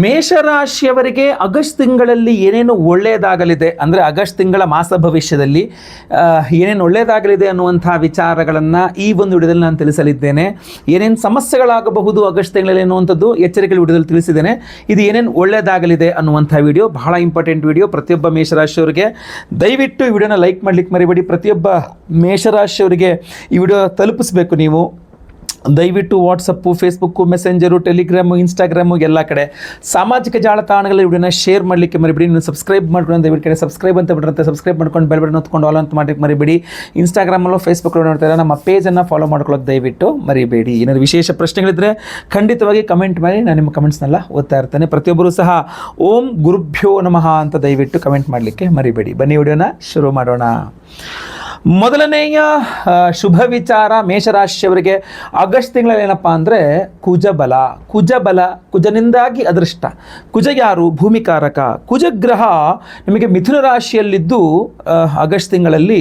ಮೇಷರಾಶಿಯವರಿಗೆ August ತಿಂಗಳಲ್ಲಿ ಏನೇನು ಒಳ್ಳೆಯದಾಗಲಿದೆ ಅಂದರೆ ಆಗಸ್ಟ್ ತಿಂಗಳ ಮಾಸ ಭವಿಷ್ಯದಲ್ಲಿ ಏನೇನು ಒಳ್ಳೆಯದಾಗಲಿದೆ ಅನ್ನುವಂಥ ವಿಚಾರಗಳನ್ನು ಈ ಒಂದು ವಿಡಿಯೋದಲ್ಲಿ ನಾನು ತಿಳಿಸಲಿದ್ದೇನೆ. ಏನೇನು ಸಮಸ್ಯೆಗಳಾಗಬಹುದು ಆಗಸ್ಟ್ ತಿಂಗಳಲ್ಲಿ ಅನ್ನುವಂಥದ್ದು ಎಚ್ಚರಿಕೆಗಳ ವಿಡಿಯೋದಲ್ಲಿ ತಿಳಿಸಿದ್ದೇನೆ. ಇದು ಏನೇನು ಒಳ್ಳೆಯದಾಗಲಿದೆ ಅನ್ನುವಂಥ ವಿಡಿಯೋ ಬಹಳ ಇಂಪಾರ್ಟೆಂಟ್ ವಿಡಿಯೋ. ಪ್ರತಿಯೊಬ್ಬ ಮೇಷರಾಶಿಯವರಿಗೆ ದಯವಿಟ್ಟು ಈ ವಿಡಿಯೋನ ಲೈಕ್ ಮಾಡಲಿಕ್ಕೆ ಮರಿಬೇಡಿ. ಪ್ರತಿಯೊಬ್ಬ ಮೇಷರಾಶಿಯವರಿಗೆ ಈ ವಿಡಿಯೋ ತಲುಪಿಸಬೇಕು. ನೀವು ದಯವಿಟ್ಟು WhatsApp, Facebook, messenger, Telegram, Instagram ಎಲ್ಲ ಕಡೆ ಸಾಮಾಜಿಕ ಜಾಲತಾಣಗಳಲ್ಲಿ ವಿಡಿಯೋನ ಶೇರ್ ಮಾಡಲಿಕ್ಕೆ ಮರಿಬೇಡಿ. ನೀವು ಸಬ್ಸ್ಕ್ರೈಬ್ ಮಾಡ್ಕೊಂಡು ದಯವಿಟ್ಟು ಕಡೆ ಸಬ್ಸ್ಕ್ರೈಬ್ ಅಂತ ಬಿಟ್ಟಿರುತ್ತೆ, ಸಬ್ಸ್ಕ್ರೈಬ್ ಮಾಡ್ಕೊಂಡು ಬೆಲ್ ಬಟನ್ ಹೊತ್ಕೊಂಡು ಆಲ್ ಅಂತ ಮಾಡಲಿಕ್ಕೆ ಮರಿಬೇಡಿ. ಇನ್ಸ್ಟಾಗ್ರಾಮಲ್ಲೂ ಫೇಸ್ಬುಕ್ಕಲ್ಲೂ ನೋಡ್ತಾರೆ, ನಮ್ಮ ಪೇಜನ್ನು ಫಾಲೋ ಮಾಡ್ಕೊಳ್ಳೋಕೆ ದಯವಿಟ್ಟು ಮರಿಬೇಡಿ. ಏನಾದರೂ ವಿಶೇಷ ಪ್ರಶ್ನೆಗಳಿದ್ದರೆ ಖಂಡಿತವಾಗಿ ಕಮೆಂಟ್ ಮಾಡಿ, ನಾನು ನಿಮ್ಮ ಕಮೆಂಟ್ಸ್ನೆಲ್ಲ ಓದ್ತಾ ಇರ್ತೇನೆ. ಪ್ರತಿಯೊಬ್ಬರೂ ಸಹ ಓಂ ಗುರುಭ್ಯೋ ನಮಃ ಅಂತ ದಯವಿಟ್ಟು ಕಮೆಂಟ್ ಮಾಡಲಿಕ್ಕೆ ಮರಿಬೇಡಿ. ಬನ್ನಿ ವಿಡಿಯೋನ ಶುರು ಮಾಡೋಣ. ಮೊದಲನೆಯ ಶುಭ ವಿಚಾರ ಮೇಷರಾಶಿಯವರಿಗೆ ಆಗಸ್ಟ್ ತಿಂಗಳಲ್ಲಿ ಏನಪ್ಪ ಅಂದರೆ ಕುಜಬಲ. ಕುಜನಿಂದಾಗಿ ಅದೃಷ್ಟ. ಕುಜ ಯಾರು? ಭೂಮಿಕಾರಕ. ಕುಜಗ್ರಹ ನಿಮಗೆ ಮಿಥುನ ರಾಶಿಯಲ್ಲಿದ್ದು ಆಗಸ್ಟ್ ತಿಂಗಳಲ್ಲಿ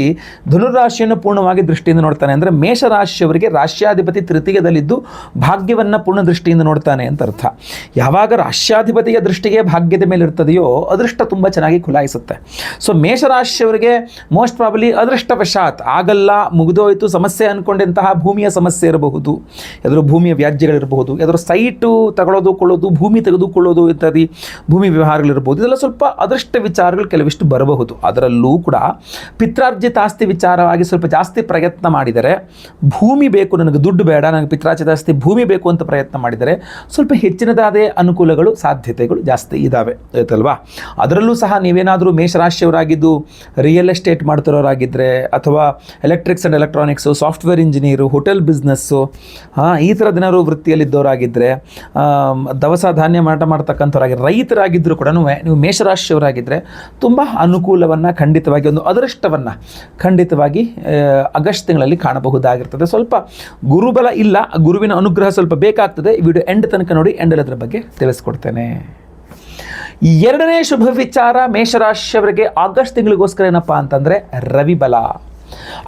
ಧನುರಾಶಿಯನ್ನು ಪೂರ್ಣವಾಗಿ ದೃಷ್ಟಿಯಿಂದ ನೋಡ್ತಾನೆ. ಅಂದರೆ ಮೇಷರಾಶಿಯವರಿಗೆ ರಾಶ್ಯಾಧಿಪತಿ ತೃತೀಯದಲ್ಲಿದ್ದು ಭಾಗ್ಯವನ್ನು ಪೂರ್ಣ ದೃಷ್ಟಿಯಿಂದ ನೋಡ್ತಾನೆ ಅಂತ ಅರ್ಥ. ಯಾವಾಗ ರಾಶ್ಯಾಧಿಪತಿಯ ದೃಷ್ಟಿಗೆ ಭಾಗ್ಯದ ಮೇಲೆ ಇರ್ತದೆಯೋ ಅದೃಷ್ಟ ತುಂಬ ಚೆನ್ನಾಗಿ ಖುಲಾಯಿಸುತ್ತೆ. ಸೊ ಮೇಷರಾಶಿಯವರಿಗೆ ಮೋಸ್ಟ್ ಪ್ರಾಬಲಿ ಅದೃಷ್ಟವಶಾತ್ ಆಗಲ್ಲ, ಮುಗಿದೋಯ್ತು, ಸಮಸ್ಯೆ ಅಂದ್ಕೊಂಡಂತಹ ಭೂಮಿಯ ಸಮಸ್ಯೆ ಇರಬಹುದು, ಯಾವ್ದಾದ್ರು ಭೂಮಿಯ ವ್ಯಾಜ್ಯಗಳಿರಬಹುದು, ಯಾವ್ದಾದ್ರು ಸೈಟು ತಗೊಳ್ಳೋದು ಕೊಳ್ಳೋದು, ಭೂಮಿ ತೆಗೆದುಕೊಳ್ಳೋದು ಇತ್ಯಾದಿ ಭೂಮಿ ವ್ಯವಹಾರಗಳಿರ್ಬೋದು. ಇದೆಲ್ಲ ಸ್ವಲ್ಪ ಅದೃಷ್ಟ ವಿಚಾರಗಳು ಕೆಲವಿಷ್ಟು ಬರಬಹುದು. ಅದರಲ್ಲೂ ಕೂಡ ಪಿತ್ರಾರ್ಜಿತ ಆಸ್ತಿ ವಿಚಾರವಾಗಿ ಸ್ವಲ್ಪ ಜಾಸ್ತಿ ಪ್ರಯತ್ನ ಮಾಡಿದರೆ, ಭೂಮಿ ಬೇಕು ನನಗೆ, ದುಡ್ಡು ಬೇಡ ನನಗೆ ಪಿತ್ರಾರ್ಜಿತ ಆಸ್ತಿ ಭೂಮಿ ಬೇಕು ಅಂತ ಪ್ರಯತ್ನ ಮಾಡಿದರೆ ಸ್ವಲ್ಪ ಹೆಚ್ಚಿನದಾದ ಅನುಕೂಲಗಳು ಸಾಧ್ಯತೆಗಳು ಜಾಸ್ತಿ ಇದ್ದಾವೆ ಆಯ್ತಲ್ವಾ. ಅದರಲ್ಲೂ ಸಹ ನೀವೇನಾದರೂ ಮೇಷರಾಶಿಯವರಾಗಿದ್ದು ರಿಯಲ್ ಎಸ್ಟೇಟ್ ಮಾಡ್ತಿರೋರಾಗಿದ್ದರೆ ಅಥವಾ electrics and electronics, software engineer, hotel business, ಈ ಥರದಿನಾರು ವೃತ್ತಿಯಲ್ಲಿದ್ದವರಾಗಿದ್ದರೆ, ದವಸ ಧಾನ್ಯ ಮಾರಾಟ ಮಾಡ್ತಕ್ಕಂಥವ್ರಾಗಿ ರೈತರಾಗಿದ್ದರೂ ಕೂಡ ನೀವು ಮೇಷರಾಶಿಯವರಾಗಿದ್ದರೆ ತುಂಬ ಅನುಕೂಲವನ್ನು ಖಂಡಿತವಾಗಿ, ಒಂದು ಅದೃಷ್ಟವನ್ನು ಖಂಡಿತವಾಗಿ ಆಗಸ್ಟ್ ತಿಂಗಳಲ್ಲಿ ಕಾಣಬಹುದಾಗಿರ್ತದೆ. ಸ್ವಲ್ಪ ಗುರುಬಲ ಇಲ್ಲ, ಗುರುವಿನ ಅನುಗ್ರಹ ಸ್ವಲ್ಪ ಬೇಕಾಗ್ತದೆ. ಈ ವಿಡಿಯೋ ಎಂಡ್ ತನಕ ನೋಡಿ, ಎಂಡಲ್ಲಿ ಅದರ ಬಗ್ಗೆ ತಿಳಿಸ್ಕೊಡ್ತೇನೆ. ಎರಡನೇ ಶುಭ ವಿಚಾರ ಮೇಷರಾಶಿಯವರಿಗೆ ಆಗಸ್ಟ್ ತಿಂಗಳಿಗೋಸ್ಕರ ಏನಪ್ಪ ಅಂತಂದರೆ ರವಿ ಬಲ.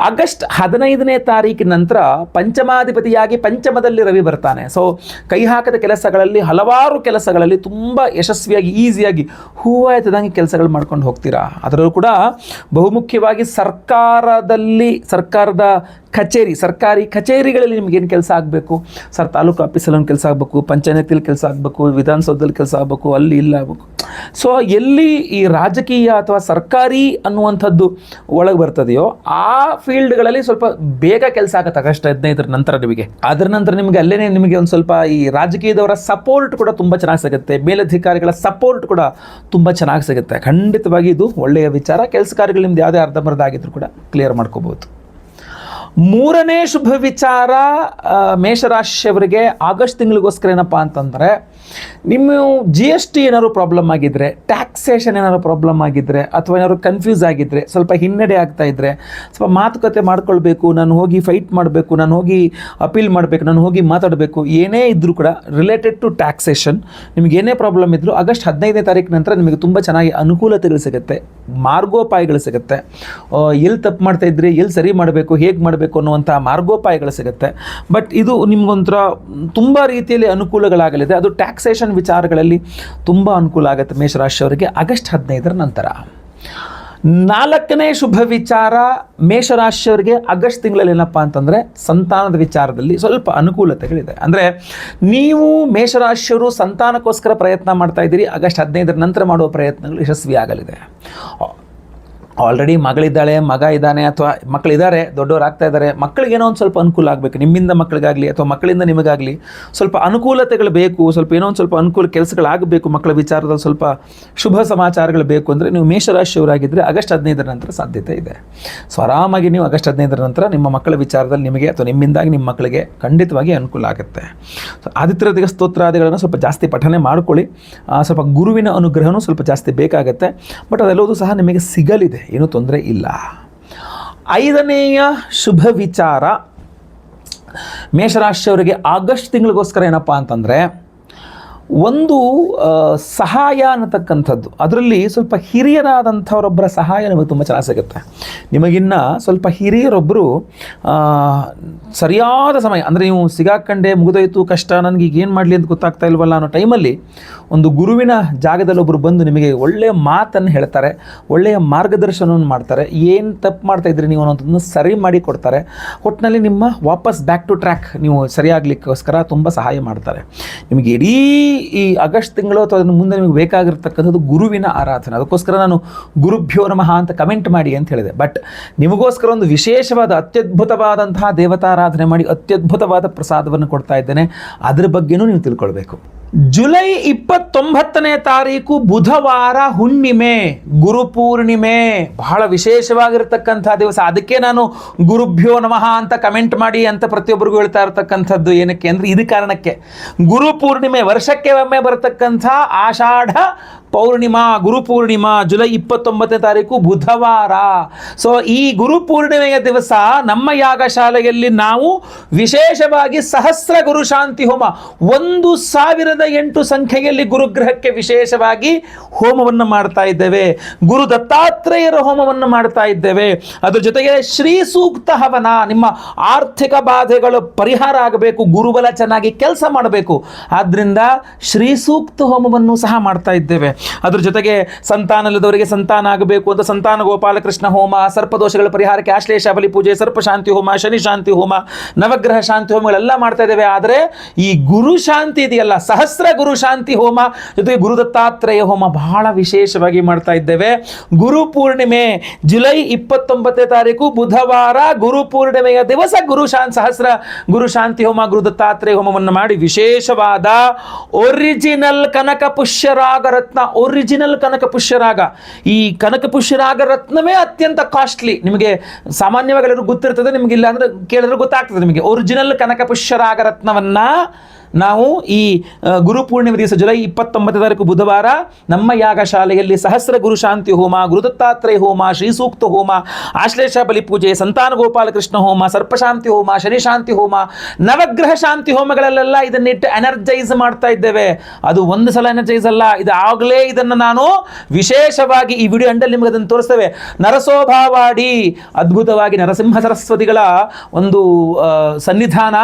ಆಗಸ್ಟ್ 15ನೇ ತಾರೀಕಿನ ನಂತರ ಪಂಚಮಾಧಿಪತಿಯಾಗಿ ಪಂಚಮದಲ್ಲಿ ರವಿ ಬರ್ತಾನೆ. ಸೊ ಕೈ ಹಾಕದ ಕೆಲಸಗಳಲ್ಲಿ, ಹಲವಾರು ಕೆಲಸಗಳಲ್ಲಿ ತುಂಬ ಯಶಸ್ವಿಯಾಗಿ ಈಸಿಯಾಗಿ ಹೂವಾಯ್ತದಂಗೆ ಕೆಲಸಗಳು ಮಾಡ್ಕೊಂಡು ಹೋಗ್ತೀರಾ. ಅದರಲ್ಲೂ ಕೂಡ ಬಹುಮುಖ್ಯವಾಗಿ ಸರ್ಕಾರದ ಕಚೇರಿ, ಸರ್ಕಾರಿ ಕಚೇರಿಗಳಲ್ಲಿ ನಿಮಗೇನು ಕೆಲಸ ಆಗಬೇಕು ಸರ್, ತಾಲೂಕು ಆಫೀಸಲ್ಲಿ ಒಂದು ಕೆಲಸ ಆಗಬೇಕು, ಪಂಚಾಯತಿಯಲ್ಲಿ ಕೆಲಸ ಆಗಬೇಕು, ವಿಧಾನಸೌಧದಲ್ಲಿ ಕೆಲಸ ಆಗಬೇಕು, ಅಲ್ಲಿ ಇಲ್ಲ ಆಗಬೇಕು. ಸೊ ಎಲ್ಲಿ ಈ ರಾಜಕೀಯ ಅಥವಾ ಸರ್ಕಾರಿ ಅನ್ನುವಂಥದ್ದು ಒಳಗೆ ಬರ್ತದೆಯೋ ಆ ಫೀಲ್ಡ್ಗಳಲ್ಲಿ ಸ್ವಲ್ಪ ಬೇಗ ಕೆಲಸ ಆಗುತ್ತೆ ಆಗಸ್ಟ್ 15ರ ನಂತರ ನಿಮಗೆ. ಅದರ ನಂತರ ನಿಮಗೆ ಅಲ್ಲೇ ನಿಮಗೆ ಒಂದು ಸ್ವಲ್ಪ ಈ ರಾಜಕೀಯದವರ ಸಪೋರ್ಟ್ ಕೂಡ ತುಂಬ ಚೆನ್ನಾಗಿ ಸಿಗುತ್ತೆ, ಮೇಲಧಿಕಾರಿಗಳ ಸಪೋರ್ಟ್ ಕೂಡ ತುಂಬ ಚೆನ್ನಾಗಿ ಸಿಗುತ್ತೆ. ಖಂಡಿತವಾಗಿ ಇದು ಒಳ್ಳೆಯ ವಿಚಾರ. ಕೆಲಸ ಕಾರ್ಯಗಳು ನಿಮ್ದು ಯಾವುದೇ ಅರ್ಧಂಬರ್ಧ ಆಗಿದ್ರು ಕೂಡ ಕ್ಲಿಯರ್ ಮಾಡ್ಕೋಬೋದು. ಮೂರನೇ ಶುಭ ವಿಚಾರ ಮೇಷರಾಶಿಯವರಿಗೆ ಆಗಸ್ಟ್ ತಿಂಗಳಿಗೋಸ್ಕರ ಏನಪ್ಪ ಅಂತಂದರೆ, ನಿಮ್ಮ GST ಏನಾದ್ರು ಪ್ರಾಬ್ಲಮ್ ಆಗಿದ್ದರೆ, ಟ್ಯಾಕ್ಸೇಷನ್ ಏನಾದ್ರು ಪ್ರಾಬ್ಲಮ್ ಆಗಿದ್ದರೆ, ಅಥವಾ ಏನಾದ್ರು ಕನ್ಫ್ಯೂಸ್ ಆಗಿದ್ದರೆ, ಸ್ವಲ್ಪ ಹಿನ್ನಡೆ ಆಗ್ತಾ ಇದ್ದರೆ, ಸ್ವಲ್ಪ ಮಾತುಕತೆ ಮಾಡ್ಕೊಳ್ಬೇಕು, ನಾನು ಹೋಗಿ ಫೈಟ್ ಮಾಡಬೇಕು, ನಾನು ಹೋಗಿ ಅಪೀಲ್ ಮಾಡಬೇಕು, ನಾನು ಹೋಗಿ ಮಾತಾಡಬೇಕು, ಏನೇ ಇದ್ದರೂ ಕೂಡ ರಿಲೇಟೆಡ್ ಟು ಟ್ಯಾಕ್ಸೇಷನ್ ನಿಮಗೆ ಏನೇ ಪ್ರಾಬ್ಲಮ್ ಇದ್ದರೂ ಆಗಸ್ಟ್ 15ನೇ ತಾರೀಕು ನಂತರ ನಿಮಗೆ ತುಂಬ ಚೆನ್ನಾಗಿ ಅನುಕೂಲತೆಗಳು ಸಿಗುತ್ತೆ, ಮಾರ್ಗೋಪಾಯಗಳು ಸಿಗುತ್ತೆ. ಎಲ್ಲಿ ತಪ್ಪು ಮಾಡ್ತಾ ಇದ್ರಿ, ಎಲ್ಲಿ ಸರಿ ಮಾಡಬೇಕು, ಹೇಗೆ ಮಾಡಬೇಕು ಅನ್ನುವಂಥ ಮಾರ್ಗೋಪಾಯಗಳು ಸಿಗುತ್ತೆ. ಬಟ್ ಇದು ನಿಮಗೊಂಥರ ತುಂಬ ರೀತಿಯಲ್ಲಿ ಅನುಕೂಲಗಳಾಗಲಿದೆ. ಅದು ಟ್ಯಾಕ್ಸೇಷನ್ ವಿಚಾರಗಳಲ್ಲಿ ತುಂಬ ಅನುಕೂಲ ಆಗುತ್ತೆ ಮೇಷರಾಶಿಯವರಿಗೆ ಆಗಸ್ಟ್ 15ರ ನಂತರ. ನಾಲ್ಕನೇ ಶುಭ ವಿಚಾರ ಮೇಷರಾಶಿಯವರಿಗೆ ಆಗಸ್ಟ್ ತಿಂಗಳಲ್ಲಿ ಏನಪ್ಪ ಅಂತಂದರೆ ಸಂತಾನದ ವಿಚಾರದಲ್ಲಿ ಸ್ವಲ್ಪ ಅನುಕೂಲತೆಗಳಿದೆ. ಅಂದರೆ ನೀವು ಮೇಷರಾಶಿಯವರು ಸಂತಾನಕ್ಕೋಸ್ಕರ ಪ್ರಯತ್ನ ಮಾಡ್ತಾ ಇದ್ದೀರಿ, ಆಗಸ್ಟ್ 15ರ ನಂತರ ಮಾಡುವ ಪ್ರಯತ್ನಗಳು ಯಶಸ್ವಿ ಆಗಲಿದೆ. ಆಲ್ರೆಡಿ ಮಗಳಿದ್ದಾಳೆ, ಮಗ ಇದ್ದಾನೆ, ಅಥವಾ ಮಕ್ಕಳಿದ್ದಾರೆ, ದೊಡ್ಡವರಾಗ್ತಾ ಇದ್ದಾರೆ, ಮಕ್ಕಳಿಗೇನೋ ಒಂದು ಸ್ವಲ್ಪ ಅನುಕೂಲ ಆಗಬೇಕು, ನಿಮ್ಮಿಂದ ಮಕ್ಕಳಿಗಾಗಲಿ ಅಥವಾ ಮಕ್ಕಳಿಂದ ನಿಮಗಾಗಲಿ ಸ್ವಲ್ಪ ಅನುಕೂಲತೆಗಳು ಬೇಕು, ಸ್ವಲ್ಪ ಏನೋ ಒಂದು ಸ್ವಲ್ಪ ಅನುಕೂಲ ಕೆಲಸಗಳಾಗಬೇಕು, ಮಕ್ಕಳ ವಿಚಾರದಲ್ಲಿ ಸ್ವಲ್ಪ ಶುಭ ಸಮಾಚಾರಗಳು ಬೇಕು ಅಂದರೆ ನೀವು ಮೇಷರಾಶಿಯವರಾಗಿದ್ದರೆ ಆಗಸ್ಟ್ 15ರ ನಂತರ ಸಾಧ್ಯತೆ ಇದೆ. ಸೊ ಆರಾಮಾಗಿ ನೀವು ಆಗಸ್ಟ್ 15ರ ನಂತರ ನಿಮ್ಮ ಮಕ್ಕಳ ವಿಚಾರದಲ್ಲಿ ನಿಮಗೆ ಅಥವಾ ನಿಮ್ಮಿಂದಾಗಿ ನಿಮ್ಮ ಮಕ್ಕಳಿಗೆ ಖಂಡಿತವಾಗಿ ಅನುಕೂಲ ಆಗುತ್ತೆ. ಸೊ ಆದಿತ್ಯ ಹೃದಯ ಸ್ತೋತ್ರಾದಿಗಳನ್ನು ಸ್ವಲ್ಪ ಜಾಸ್ತಿ ಪಠನೆ ಮಾಡ್ಕೊಳ್ಳಿ. ಸ್ವಲ್ಪ ಗುರುವಿನ ಅನುಗ್ರಹವೂ ಸ್ವಲ್ಪ ಜಾಸ್ತಿ ಬೇಕಾಗುತ್ತೆ. ಬಟ್ ಅದೆಲ್ಲವೂ ಸಹ ನಿಮಗೆ ಸಿಗಲಿದೆ, ಏನೂ ತೊಂದರೆ ಇಲ್ಲ. ಐದನೆಯ ಶುಭ ವಿಚಾರ ಮೇಷರಾಶಿಯವರಿಗೆ ಆಗಸ್ಟ್ ತಿಂಗಳಿಗೋಸ್ಕರ ಏನಪ್ಪ ಅಂತಂದರೆ ಒಂದು ಸಹಾಯ ಅನ್ನತಕ್ಕಂಥದ್ದು, ಅದರಲ್ಲಿ ಸ್ವಲ್ಪ ಹಿರಿಯರಾದಂಥವರೊಬ್ಬರ ಸಹಾಯ ನಿಮಗೆ ತುಂಬ ಚೆನ್ನಾಗಿ ಸಿಗುತ್ತೆ. ನಿಮಗಿನ್ನು ಸ್ವಲ್ಪ ಹಿರಿಯರೊಬ್ಬರು ಸರಿಯಾದ ಸಮಯ, ಅಂದರೆ ನೀವು ಸಿಗಾಕಂಡೆ ಮುಗಿದೋಯ್ತು ಕಷ್ಟ, ನನಗೆ ಈಗ ಏನು ಮಾಡಲಿ ಅಂತ ಗೊತ್ತಾಗ್ತಾ ಇಲ್ವಲ್ಲ ಅನ್ನೋ ಟೈಮಲ್ಲಿ ಒಂದು ಗುರುವಿನ ಜಾಗದಲ್ಲಿ ಒಬ್ಬರು ಬಂದು ನಿಮಗೆ ಒಳ್ಳೆಯ ಮಾತನ್ನು ಹೇಳ್ತಾರೆ, ಒಳ್ಳೆಯ ಮಾರ್ಗದರ್ಶನವನ್ನು ಮಾಡ್ತಾರೆ, ಏನು ತಪ್ಪು ಮಾಡ್ತಾಯಿದ್ರಿ ನೀವು ಅನ್ನೋದನ್ನು ಸರಿ ಮಾಡಿ ಕೊಡ್ತಾರೆ. ಒಟ್ಟಿನಲ್ಲಿ ನಿಮ್ಮ ವಾಪಸ್ ಬ್ಯಾಕ್ ಟು ಟ್ರ್ಯಾಕ್ ನೀವು ಸರಿಯಾಗಲಿಕ್ಕೋಸ್ಕರ ತುಂಬ ಸಹಾಯ ಮಾಡ್ತಾರೆ. ನಿಮಗೆ ಇಡೀ ಈ ಆಗಸ್ಟ್ ತಿಂಗಳು ಅಥವಾ ಅದನ್ನು ಮುಂದೆ ನಿಮಗೆ ಬೇಕಾಗಿರ್ತಕ್ಕಂಥದ್ದು ಗುರುವಿನ ಆರಾಧನೆ. ಅದಕ್ಕೋಸ್ಕರ ನಾನು ಗುರುಭ್ಯೋ ನಮಃ ಅಂತ ಕಮೆಂಟ್ ಮಾಡಿ ಅಂತ ಹೇಳಿದೆ. ಬಟ್ ನಿಮಗೋಸ್ಕರ ಒಂದು ವಿಶೇಷವಾದ ಅತ್ಯದ್ಭುತವಾದಂತಹ ದೇವತಾರಾಧನೆ ಮಾಡಿ ಅತ್ಯದ್ಭುತವಾದ ಪ್ರಸಾದವನ್ನು ಕೊಡ್ತಾ ಇದ್ದೇನೆ. ಅದರ ಬಗ್ಗೆನೂ ನೀವು ತಿಳ್ಕೊಳ್ಬೇಕು. ಜುಲೈ 29ನೇ ತಾರೀಕು ಬುಧವಾರ ಹುಣ್ಣಿಮೆ, ಗುರುಪೂರ್ಣಿಮೆ, ಬಹಳ ವಿಶೇಷವಾಗಿರ್ತಕ್ಕಂಥ ದಿವಸ. ಅದಕ್ಕೆ ನಾನು ಗುರುಭ್ಯೋ ನಮಃ ಅಂತ ಕಮೆಂಟ್ ಮಾಡಿ ಅಂತ ಪ್ರತಿಯೊಬ್ಬರಿಗೂ ಹೇಳ್ತಾ ಇರ್ತಕ್ಕಂಥದ್ದು. ಏನಕ್ಕೆ ಅಂದರೆ ಇದು ಕಾರಣಕ್ಕೆ, ಗುರುಪೂರ್ಣಿಮೆ ವರ್ಷಕ್ಕೆ ಒಮ್ಮೆ ಬರತಕ್ಕಂಥ ಆಷಾಢ ಪೌರ್ಣಿಮಾ, ಗುರುಪೂರ್ಣಿಮಾ ಜುಲೈ 29ನೇ ತಾರೀಕು ಬುಧವಾರ. ಸೊ ಈ ಗುರುಪೂರ್ಣಿಮೆಯ ದಿವಸ ನಮ್ಮ ಯಾಗಶಾಲೆಯಲ್ಲಿ ನಾವು ವಿಶೇಷವಾಗಿ ಸಹಸ್ರ ಗುರು ಶಾಂತಿ ಹೋಮ, 1008 ಸಂಖ್ಯೆಯಲ್ಲಿ ಗುರುಗ್ರಹಕ್ಕೆ ವಿಶೇಷವಾಗಿ ಹೋಮವನ್ನು ಮಾಡ್ತಾ ಇದ್ದೇವೆ. ಗುರು ದತ್ತಾತ್ರೇಯರ ಹೋಮವನ್ನು ಮಾಡ್ತಾ ಇದ್ದೇವೆ. ಅದ್ರ ಜೊತೆಗೆ ಶ್ರೀ ಸೂಕ್ತ ಹವನ, ನಿಮ್ಮ ಆರ್ಥಿಕ ಬಾಧೆಗಳು ಪರಿಹಾರ ಆಗಬೇಕು, ಗುರುಬಲ ಚೆನ್ನಾಗಿ ಕೆಲಸ ಮಾಡಬೇಕು, ಆದ್ದರಿಂದ ಶ್ರೀ ಸೂಕ್ತ ಹೋಮವನ್ನು ಸಹ ಮಾಡ್ತಾ ಇದ್ದೇವೆ. ಅದ್ರ ಜೊತೆಗೆ ಸಂತಾನಲ್ಲದವರಿಗೆ ಸಂತಾನ ಆಗಬೇಕು ಅಂತ ಸಂತಾನ ಗೋಪಾಲಕೃಷ್ಣ ಹೋಮ, ಸರ್ಪದೋಷಗಳ ಪರಿಹಾರಕ್ಕೆ ಆಶ್ಲೇಷ ಬಲಿ ಪೂಜೆ, ಸರ್ಪ ಶಾಂತಿ ಹೋಮ, ಶನಿ ಶಾಂತಿ ಹೋಮ, ನವಗ್ರಹ ಶಾಂತಿ ಹೋಮಗಳೆಲ್ಲ ಮಾಡ್ತಾ ಇದ್ದೇವೆ. ಆದರೆ ಈ ಗುರು ಶಾಂತಿ ಇದೆಯಲ್ಲ, ಸಹಸ್ರ ಗುರು ಶಾಂತಿ ಹೋಮ ಜೊತೆಗೆ ಗುರು ದತ್ತಾತ್ರೇಯ ಹೋಮ ಬಹಳ ವಿಶೇಷವಾಗಿ ಮಾಡ್ತಾ ಇದ್ದೇವೆ. ಗುರು ಪೂರ್ಣಿಮೆ ಜುಲೈ 29ನೇ ತಾರೀಕು ಬುಧವಾರ, ಗುರು ಪೂರ್ಣಿಮೆಯ ದಿವಸ ಸಹಸ್ರ ಗುರು ಶಾಂತಿ ಹೋಮ, ಗುರು ದತ್ತಾತ್ರೇಯ ಹೋಮವನ್ನು ಮಾಡಿ ವಿಶೇಷವಾದ ಒರಿಜಿನಲ್ ಕನಕ ಪುಷ್ಯರಾಗ ರತ್ನ, ಒರಿಜಿನಲ್ ಕನಕ ಪುಷ್ಯರಾಗ, ಈ ಕನಕ ಪುಷ್ಯರಾಗ ರತ್ನವೇ ಅತ್ಯಂತ ಕಾಸ್ಟ್ಲಿ. ನಿಮಗೆ ಸಾಮಾನ್ಯವಾಗಿ ಎಲ್ಲರೂ ಗೊತ್ತಿರ್ತದೆ, ನಿಮಗೆ ಇಲ್ಲ ಅಂದ್ರೆ ಕೇಳಿದ್ರೆ ಗೊತ್ತಾಗ್ತದೆ ನಿಮಗೆ. ಒರಿಜಿನಲ್ ಕನಕ ಪುಷ್ಯರಾಗ ರತ್ನವನ್ನ ನಾವು ಈ ಗುರುಪೂರ್ಣಿಮೆ ದಿವಸ ಜುಲೈ 29ನೇ ತಾರೀಕು ಬುಧವಾರ ನಮ್ಮ ಯಾಗಶಾಲೆಯಲ್ಲಿ ಸಹಸ್ರ ಗುರು ಶಾಂತಿ ಹೋಮ, ಗುರುದತ್ತಾತ್ರೇಯ ಹೋಮ, ಶ್ರೀ ಸೂಕ್ತ ಹೋಮ, ಆಶ್ಲೇಷ ಬಲಿ ಪೂಜೆ, ಸಂತಾನ ಗೋಪಾಲಕೃಷ್ಣ ಹೋಮ, ಸರ್ಪಶಾಂತಿ ಹೋಮ, ಶನಿ ಶಾಂತಿ ಹೋಮ, ನವಗ್ರಹ ಶಾಂತಿ ಹೋಮಗಳಲ್ಲೆಲ್ಲ ಇದನ್ನಿಟ್ಟು ಎನರ್ಜೈಸ್ ಮಾಡ್ತಾ ಇದ್ದೇವೆ. ಅದು ಒಂದು ಸಲ ಎನರ್ಜೈಸ್ ಅಲ್ಲ, ಇದು ಆಗಲೇ ಇದನ್ನು ನಾನು ವಿಶೇಷವಾಗಿ ಈ ವಿಡಿಯೋ ಎಂಡಲ್ಲಿ ನಿಮಗೆ ಅದನ್ನು ತೋರಿಸ್ತೇವೆ. ನರಸೋಭಾವಾಡಿ, ಅದ್ಭುತವಾಗಿ ನರಸಿಂಹ ಸರಸ್ವತಿಗಳ ಒಂದು ಸನ್ನಿಧಾನ,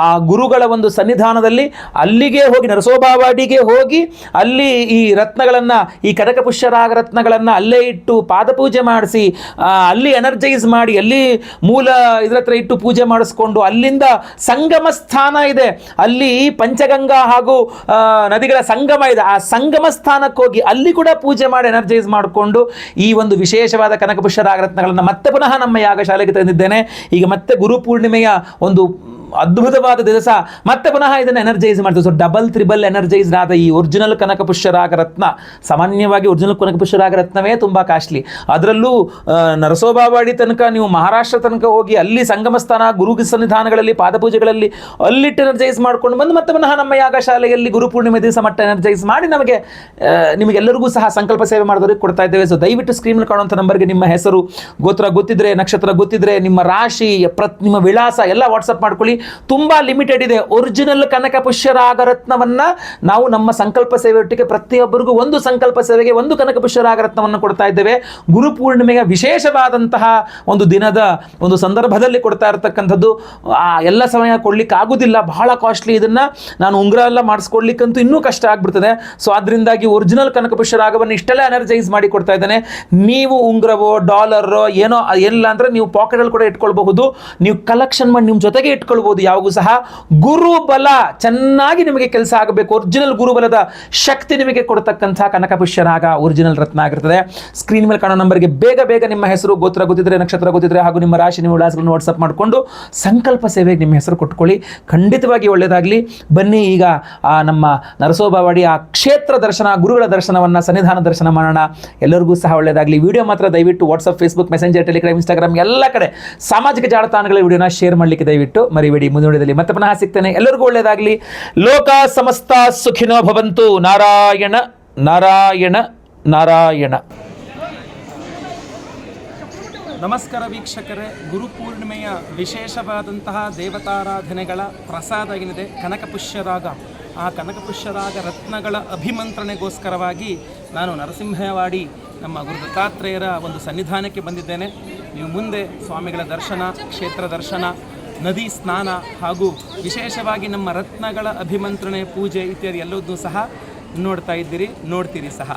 ಆ ಗುರುಗಳ ಒಂದು ಸನ್ನಿಧಾನದಲ್ಲಿ ಅಲ್ಲಿಗೆ ಹೋಗಿ ನರಸೋಭಾವಾಡಿಗೆ ಹೋಗಿ ಅಲ್ಲಿ ಈ ರತ್ನಗಳನ್ನು, ಈ ಕನಕ ಪುಷ್ಯರಾಗ ರತ್ನಗಳನ್ನು ಅಲ್ಲೇ ಇಟ್ಟು ಪಾದಪೂಜೆ ಮಾಡಿಸಿ, ಅಲ್ಲಿ ಎನರ್ಜೈಸ್ ಮಾಡಿ, ಅಲ್ಲಿ ಮೂಲ ಇದ್ರ ಹತ್ರ ಇಟ್ಟು ಪೂಜೆ ಮಾಡಿಸ್ಕೊಂಡು, ಅಲ್ಲಿಂದ ಸಂಗಮ ಸ್ಥಾನ ಇದೆ, ಅಲ್ಲಿ ಪಂಚಗಂಗಾ ಹಾಗೂ ನದಿಗಳ ಸಂಗಮ ಇದೆ, ಆ ಸಂಗಮ ಸ್ಥಾನಕ್ಕೆ ಹೋಗಿ ಅಲ್ಲಿ ಕೂಡ ಪೂಜೆ ಮಾಡಿ ಎನರ್ಜೈಸ್ ಮಾಡಿಕೊಂಡು ಈ ಒಂದು ವಿಶೇಷವಾದ ಕನಕ ಪುಷ್ಯರಾಗ ರತ್ನಗಳನ್ನು ಮತ್ತೆ ಪುನಃ ನಮ್ಮ ಯಾಗಶಾಲೆಗೆ ತಂದಿದ್ದೇನೆ. ಈಗ ಮತ್ತೆ ಗುರುಪೂರ್ಣಿಮೆಯ ಒಂದು ಅದ್ಭುತವಾದ ದಿವಸ ಮತ್ತೆ ಪುನಃ ಇದನ್ನು ಎನರ್ಜೈಸ್ ಮಾಡ್ತೀವಿ. ಸೊ ಡಬಲ್ ತ್ರಿಬಲ್ ಎನರ್ಜೈಸ್ ಆದ ಈ ಒರಿಜಿನಲ್ ಕನಕ ಪುಷ್ಯರಾಗ ರತ್ನ, ಸಾಮಾನ್ಯವಾಗಿ ಒರಿಜಿನಲ್ ಕನಕ ಪುಷ್ಯರಾಗ ರತ್ನವೇ ತುಂಬ ಕಾಸ್ಟ್ಲಿ. ಅದರಲ್ಲೂ ನರಸೋಬಾವಾಡಿ ತನಕ ನೀವು ಮಹಾರಾಷ್ಟ್ರ ತನಕ ಹೋಗಿ ಅಲ್ಲಿ ಸಂಗಮ ಸ್ಥಾನ, ಗುರು ಸನ್ನಿಧಾನಗಳಲ್ಲಿ, ಪಾದಪೂಜೆಗಳಲ್ಲಿ ಅಲ್ಲಿಟ್ಟು ಎನರ್ಜೈಸ್ ಮಾಡ್ಕೊಂಡು ಬಂದು ಮತ್ತೆ ಪುನಃ ನಮ್ಮ ಯಾಗಶಾಲೆಯಲ್ಲಿ ಗುರುಪೂರ್ಣಿಮೆ ದಿವಸ ಮತ್ತೆ ಎನರ್ಜೈಸ್ ಮಾಡಿ ನಮಗೆ ನಿಮಗೆಲ್ಲರಿಗೂ ಸಹ ಸಂಕಲ್ಪ ಸೇವೆ ಮಾಡಿದವರಿಗೆ ಕೊಡ್ತಾ ಇದ್ದೇವೆ. ಸೊ ದಯವಿಟ್ಟು ಸ್ಕ್ರೀನ್ ಕಾಣುವಂಥ ನಂಬರ್ಗೆ ನಿಮ್ಮ ಹೆಸರು, ಗೋತ್ರ ಗೊತ್ತಿದ್ರೆ, ನಕ್ಷತ್ರ ಗೊತ್ತಿದ್ರೆ, ನಿಮ್ಮ ರಾಶಿ, ನಿಮ್ಮ ವಿಳಾಸ ಎಲ್ಲ ವಾಟ್ಸಪ್ ಮಾಡ್ಕೊಳ್ಳಿ. ತುಂಬಾ ಲಿಮಿಟೆಡ್ ಇದೆ. ಒರಿಜಿನಲ್ ಕನಕ ಪುಷ್ಯರಾಗ ರತ್ನವನ್ನ ನಾವು ನಮ್ಮ ಸಂಕಲ್ಪ ಸೇವೆ ಒಟ್ಟಿಗೆ ಪ್ರತಿಯೊಬ್ಬರಿಗೂ ಒಂದು ಸಂಕಲ್ಪ ಸೇವೆಗೆ ಒಂದು ಕನಕ ಪುಷ್ಯರಾಗ ರತ್ನವನ್ನು ಕೊಡ್ತಾ ಇದ್ದೇವೆ. ಗುರುಪೂರ್ಣಿಮೆಯ ವಿಶೇಷವಾದಂತಹ ಒಂದು ದಿನದ ಒಂದು ಸಂದರ್ಭದಲ್ಲಿ ಕೊಡ್ತಾ ಇರತಕ್ಕಂಥದ್ದು. ಎಲ್ಲ ಸಮಯ ಕೊಡ್ಲಿಕ್ಕೆ ಆಗುದಿಲ್ಲ, ಬಹಳ ಕಾಸ್ಟ್ಲಿ. ಇದನ್ನ ನಾನು ಉಂಗುರ ಎಲ್ಲ ಮಾಡಿಸ್ಕೊಡ್ಲಿಕ್ಕಂತೂ ಇನ್ನೂ ಕಷ್ಟ ಆಗ್ಬಿಡ್ತದೆ. ಸೊ ಅದರಿಂದಾಗಿ ಒರಿಜಿನಲ್ ಕನಕ ಪುಷ್ಯರಾಗವನ್ನು ಇಷ್ಟೆಲ್ಲ ಎನರ್ಜೈಸ್ ಮಾಡಿ ಕೊಡ್ತಾ ಇದ್ದೇನೆ. ನೀವು ಉಂಗುರವೋ ಡಾಲರೋ ಏನೋ ಏನಿಲ್ಲ ಅಂದ್ರೆ ನೀವು ಪಾಕೆಟಲ್ಲಿ ಕೂಡ ಇಟ್ಕೊಳ್ಬಹುದು, ನೀವು ಕಲೆಕ್ಷನ್ ಮಾಡಿ ನಿಮ್ಮ ಜೊತೆಗೆ ಇಟ್ಕೊಳ್ಬಹುದು. ಯಾವಾಗೂ ಸಹ ಗುರುಬಲ ಚೆನ್ನಾಗಿ ನಿಮಗೆ ಕೆಲಸ ಆಗಬೇಕು, ಒರಿಜಿನಲ್ ಗುರುಬಲದ ಶಕ್ತಿ ನಿಮಗೆ ಕೊಡತಕ್ಕಂಥ ಕನಕ ಪುಷ್ಯರಾಗ ಒರಿಜಿನಲ್ ರತ್ನ ಆಗಿರ್ತದೆ. ಸ್ಕ್ರೀನ್ ಮೇಲೆ ಕಾಣೋ ನಂಬರ್ಗೆ ಬೇಗ ಬೇಗ ನಿಮ್ಮ ಹೆಸರು, ಗೋತ್ರ ಗೊತ್ತಿದ್ರೆ, ನಕ್ಷತ್ರ ಗೊತ್ತಿದ್ರೆ ಹಾಗೂ ನಿಮ್ಮ ರಾಶಿ, ನಿಮ್ಮ ವಿಳಾಸಗಳನ್ನು ವಾಟ್ಸಪ್ ಮಾಡಿಕೊಂಡು ಸಂಕಲ್ಪ ಸೇವೆಗೆ ನಿಮ್ಮ ಹೆಸರು ಕೊಟ್ಕೊಳ್ಳಿ. ಖಂಡಿತವಾಗಿ ಒಳ್ಳೆಯದಾಗಲಿ. ಬನ್ನಿ ಈಗ ನಮ್ಮ ನರಸೋಬಾವಾಡಿ ಆ ಕ್ಷೇತ್ರ ದರ್ಶನ, ಗುರುಗಳ ದರ್ಶನವನ್ನು, ಸನ್ನಿಧಾನ ದರ್ಶನ ಮಾಡೋಣ. ಎಲ್ಲರಿಗೂ ಸಹ ಒಳ್ಳೆಯದಾಗಲಿ. ವಿಡಿಯೋ ಮಾತ್ರ ದಯವಿಟ್ಟು WhatsApp, Facebook, messenger, Telegram, Instagram ಎಲ್ಲ ಕಡೆ ಸಾಮಾಜಿಕ ಜಾಲತಾಣಗಳ ವಿಡಿಯೋನ ಶೇರ್ ಮಾಡಲಿಕ್ಕೆ ದಯವಿಟ್ಟು ಮರಿಬೇಡಿ. ಮುಂದಿನ ವಿಡಿಯೋದಲ್ಲಿ ಮತ್ತೆ ಪುನಃ ಸಿಗ್ತೇನೆ. ಎಲ್ಲರಿಗೂ ಒಳ್ಳೆಯದಾಗಲಿ. ಲೋಕ ಸಮಸ್ತ ಸುಖಿನೋ ಭವಂತು. ನಾರಾಯಣ ನಾರಾಯಣ ನಾರಾಯಣ. ನಮಸ್ಕಾರ ವೀಕ್ಷಕರೇ, ಗುರುಪೂರ್ಣಿಮೆಯ ವಿಶೇಷವಾದಂತಹ ದೇವತಾರಾಧನೆಗಳ ಪ್ರಸಾದ ಏನಿದೆ, ಕನಕ ಪುಷ್ಯರಾಗ ಆ ಕನಕಪುಷ್ಯರಾಗ ರತ್ನಗಳ ಅಭಿಮಂತ್ರಣೆಗೋಸ್ಕರವಾಗಿ ನಾನು ನರಸಿಂಹವಾಡಿ ನಮ್ಮ ಗುರು ದತ್ತಾತ್ರೇಯರ ಒಂದು ಸನ್ನಿಧಾನಕ್ಕೆ ಬಂದಿದ್ದೇನೆ. ನೀವು ಮುಂದೆ ಸ್ವಾಮಿಗಳ ದರ್ಶನ, ಕ್ಷೇತ್ರ ದರ್ಶನ, ನದಿ ಸ್ನಾನ ಹಾಗೂ ವಿಶೇಷವಾಗಿ ನಮ್ಮ ರತ್ನಗಳ ಅಭಿಮಂತ್ರಣೆ, ಪೂಜೆ ಇತ್ಯಾದಿ ಎಲ್ಲವನ್ನೂ ಸಹ ನೋಡ್ತಾ ಇದ್ದೀರಿ, ನೋಡ್ತೀರಿ ಸಹ.